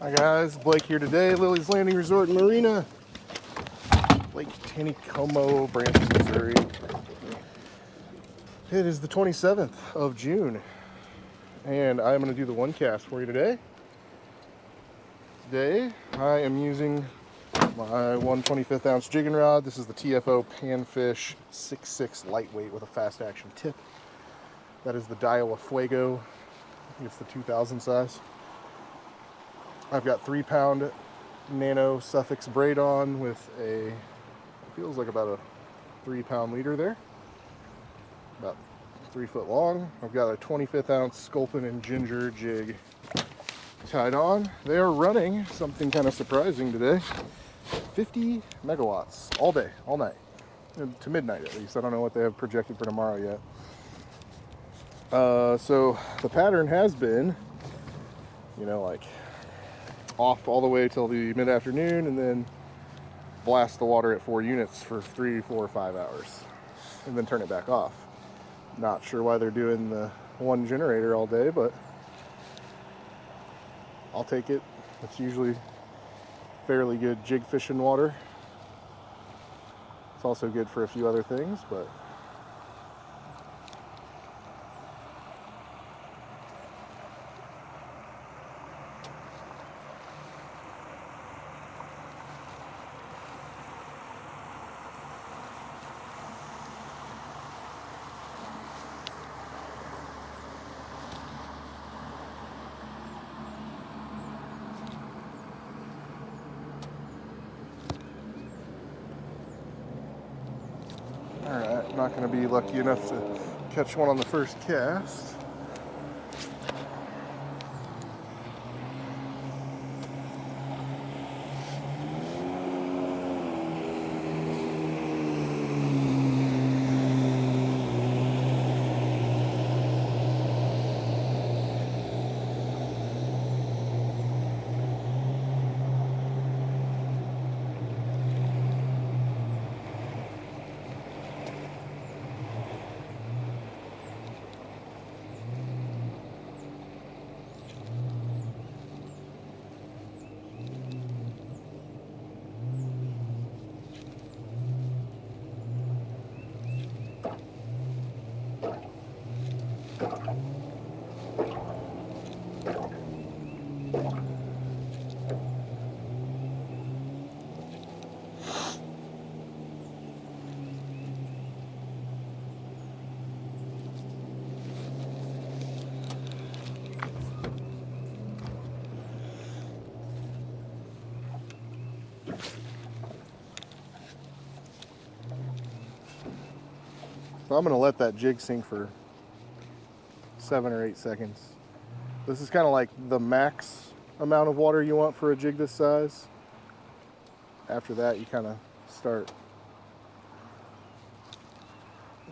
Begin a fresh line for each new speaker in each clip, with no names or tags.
Hi guys, Blake here today, Lilley's Landing Resort in Marina, Lake Taneycomo, Branson, Missouri. It is the 27th of June, and I'm going to do the one cast for you today. Today, I am using my 1/25 ounce jigging rod. This is the TFO Panfish 6.6 lightweight with a fast action tip. That is the Daiwa Fuego. It's the 2000 size. I've got 3-pound nano suffix braid on with a, feels like about a 3-pound leader there, about 3 foot long. I've got a 25th ounce Sculpin and Ginger jig tied on. They are running something kind of surprising today, 50 megawatts all day, all night, to midnight at least. I don't know what they have projected for tomorrow yet. So the pattern has been, like off all the way till the mid-afternoon, and then blast the water at 4 units for 3, 4, 5 hours, and then turn it back off. Not sure why they're doing the one generator all day, but I'll take it. It's usually fairly good jig fishing water. It's also good for a few other things, but alright, I'm not going to be lucky enough to catch one on the first cast. So I'm going to let that jig sink for 7 or 8 seconds. This is kind of like the max amount of water you want for a jig this size. After that, you kind of start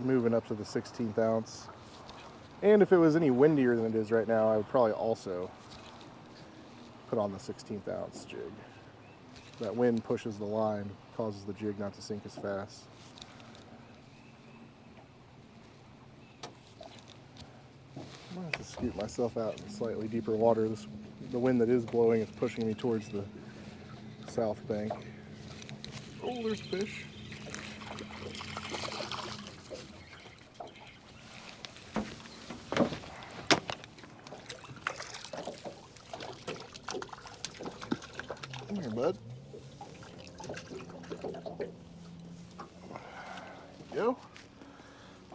moving up to the 16th ounce. And if it was any windier than it is right now, I would probably also put on the 16th ounce jig. That wind pushes the line, causes the jig not to sink as fast. I'm going to have to scoot myself out in slightly deeper water. The wind that is blowing is pushing me towards the south bank. Oh, there's a fish. Come here, bud. There you go.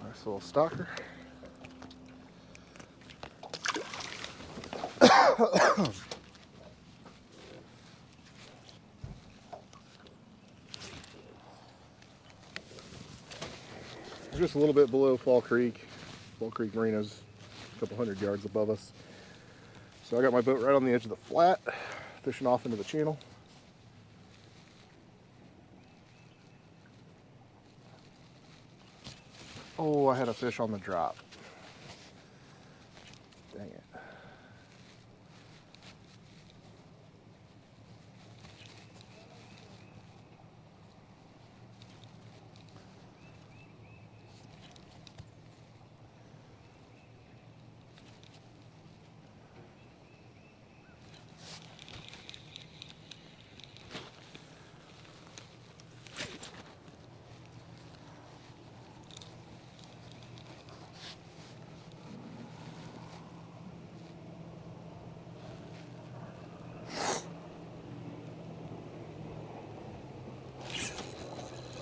Nice little stalker. We're just a little bit below Fall Creek. Fall Creek Marina's a couple hundred yards above us. So I got my boat right on the edge of the flat, fishing off into the channel. Oh, I had a fish on the drop. Dang it.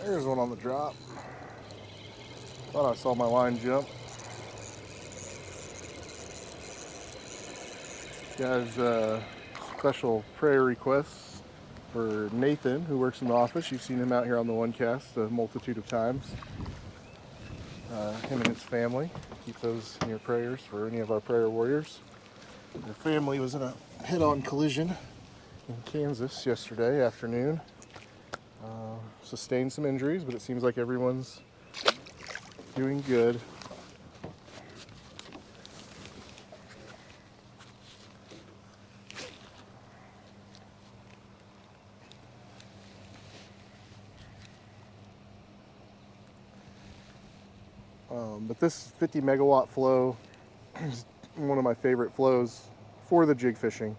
There's one on the drop. Thought I saw my line jump. Guys, special prayer requests for Nathan, who works in the office. You've seen him out here on the one cast a multitude of times. Him and his family. Keep those in your prayers for any of our prayer warriors. Their family was in a head-on collision in Kansas yesterday afternoon. Sustained some injuries, but it seems like everyone's doing good. But this 50 megawatt flow is one of my favorite flows for the jig fishing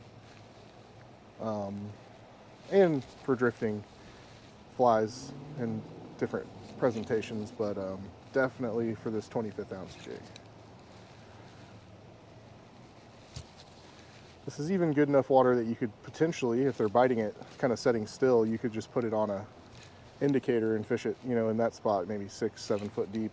and for drifting flies in different presentations, but definitely for this 25th ounce jig. This is even good enough water that you could potentially, if they're biting it kind of setting still, you could just put it on a indicator and fish it, you know, in that spot, maybe 6-7 foot deep.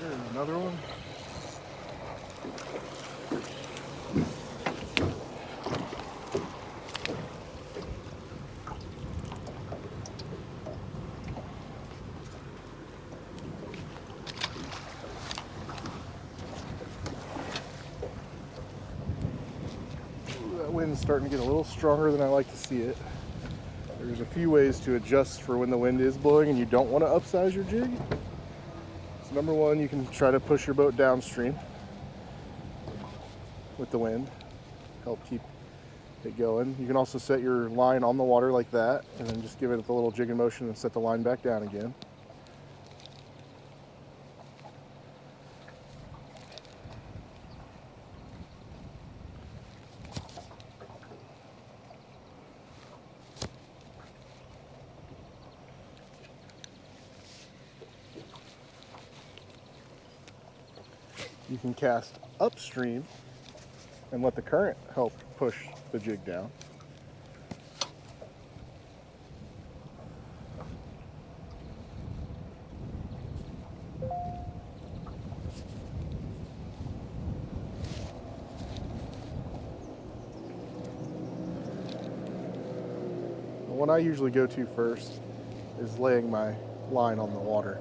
There's another one. Ooh, that wind's starting to get a little stronger than I like to see it. There's a few ways to adjust for when the wind is blowing and you don't want to upsize your jig. So number one, you can try to push your boat downstream with the wind, help keep it going. You can also set your line on the water like that and then just give it the little jigging motion and set the line back down again. You can cast upstream and let the current help push the jig down. The one I usually go to first is laying my line on the water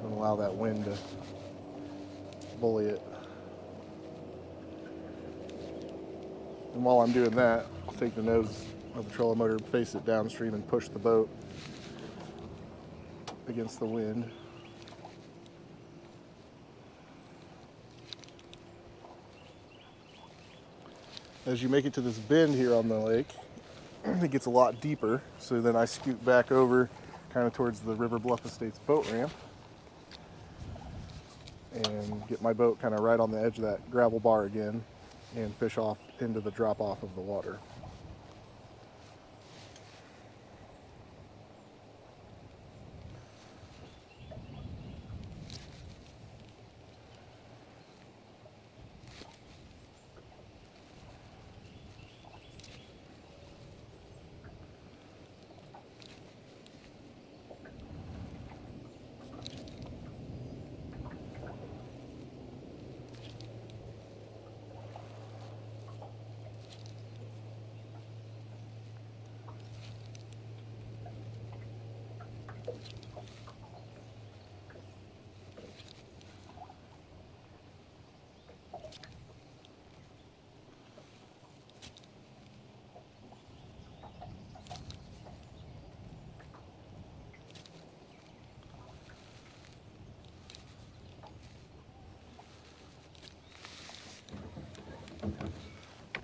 and allow that wind to bully it. And while I'm doing that, I'll take the nose of the trolling motor, face it downstream, and push the boat against the wind. As you make it to this bend here on the lake, it gets a lot deeper, so then I scoot back over kind of towards the River Bluff Estates boat ramp and get my boat kind of right on the edge of that gravel bar again and fish off into the drop off of the water.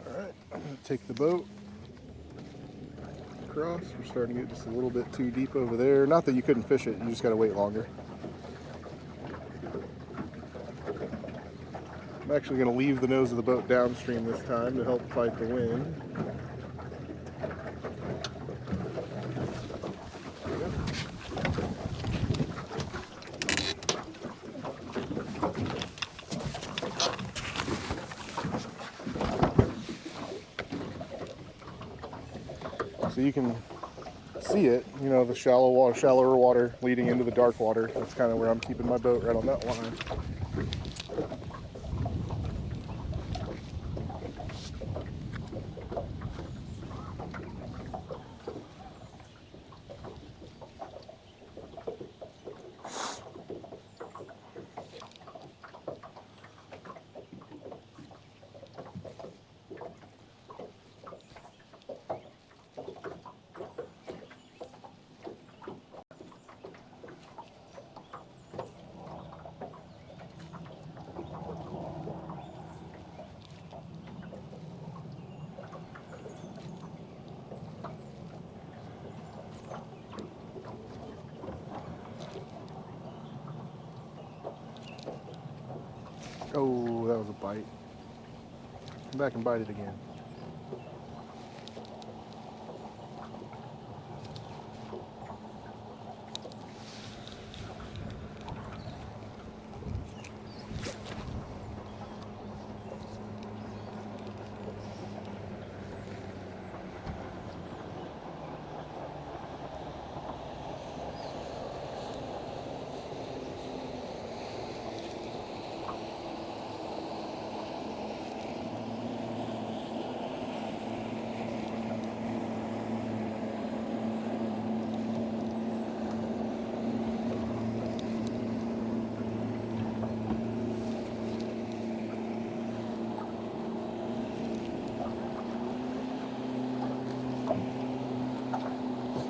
Alright, I'm going to take the boat across. We're starting to get just a little bit too deep over there. Not that you couldn't fish it, you just got to wait longer. I'm actually going to leave the nose of the boat downstream this time to help fight the wind. So you can see it, you know, the shallower water leading into the dark water. That's kind of where I'm keeping my boat, right on that line. Oh, that was a bite. Come back and bite it again.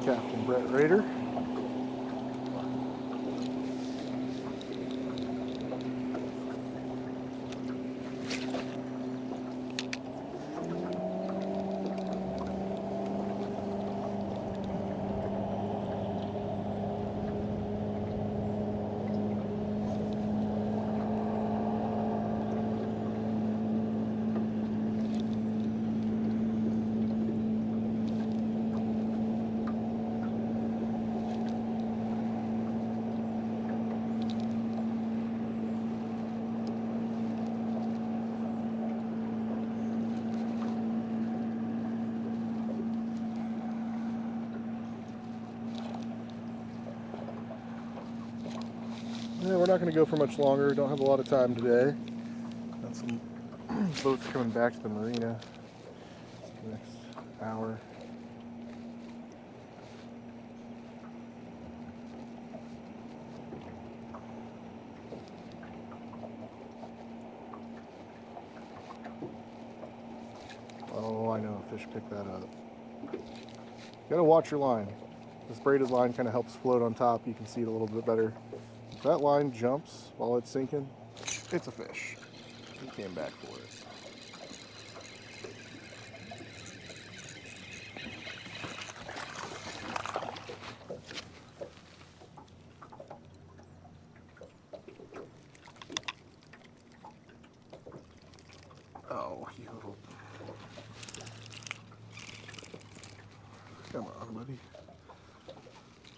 Captain Brett Rader. Yeah, we're not going to go for much longer. Don't have a lot of time today. Got some boats coming back to the marina next hour. Oh, I know, a fish picked that up. You gotta watch your line. This braided line kind of helps float on top. You can see it a little bit better. If that line jumps while it's sinking, it's a fish. He came back for it. Oh, you little... Come on, buddy.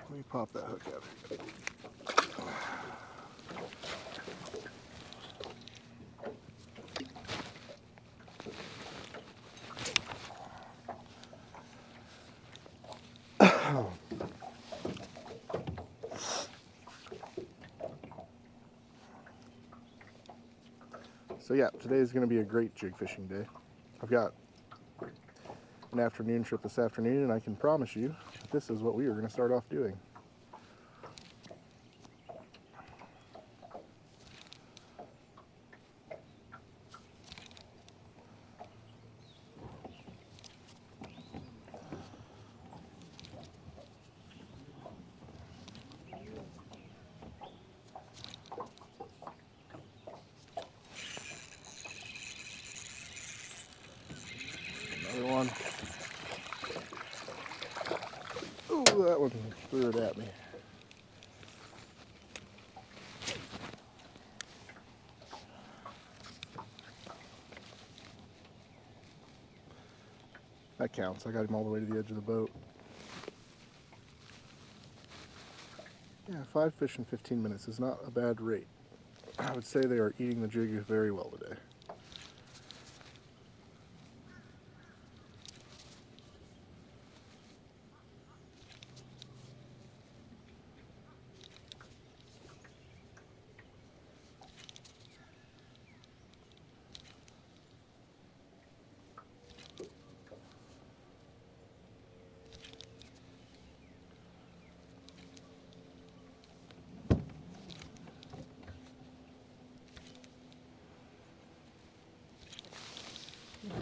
Let me pop that hook out of here. So yeah, today is going to be a great jig fishing day. I've got an afternoon trip this afternoon, and I can promise you that this is what we are going to start off doing. Another one. Ooh, that one threw it at me. That counts. I got him all the way to the edge of the boat. Yeah, 5 fish in 15 minutes is not a bad rate. I would say they are eating the jig very well today.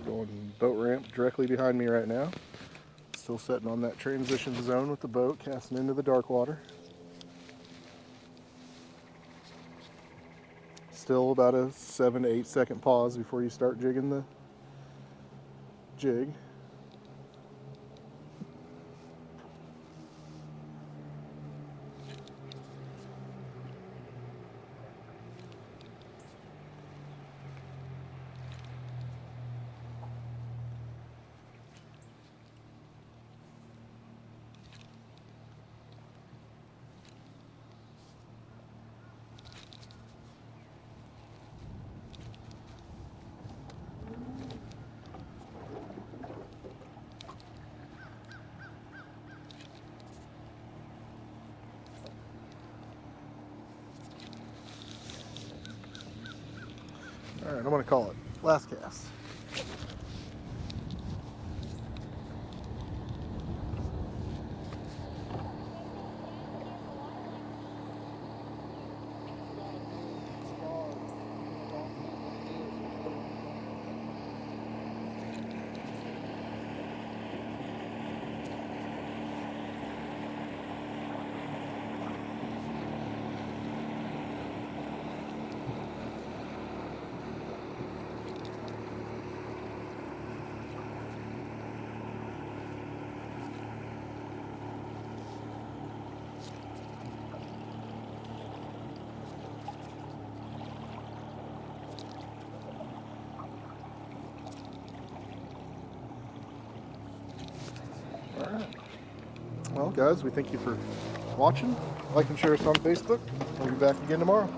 Going boat ramp directly behind me right now. Still sitting on that transition zone with the boat, casting into the dark water. Still about a 7 to 8 second pause before you start jigging the jig. All right, I'm gonna call it last cast. All right. Well, guys, we thank you for watching. Like and share us on Facebook. We'll be back again tomorrow.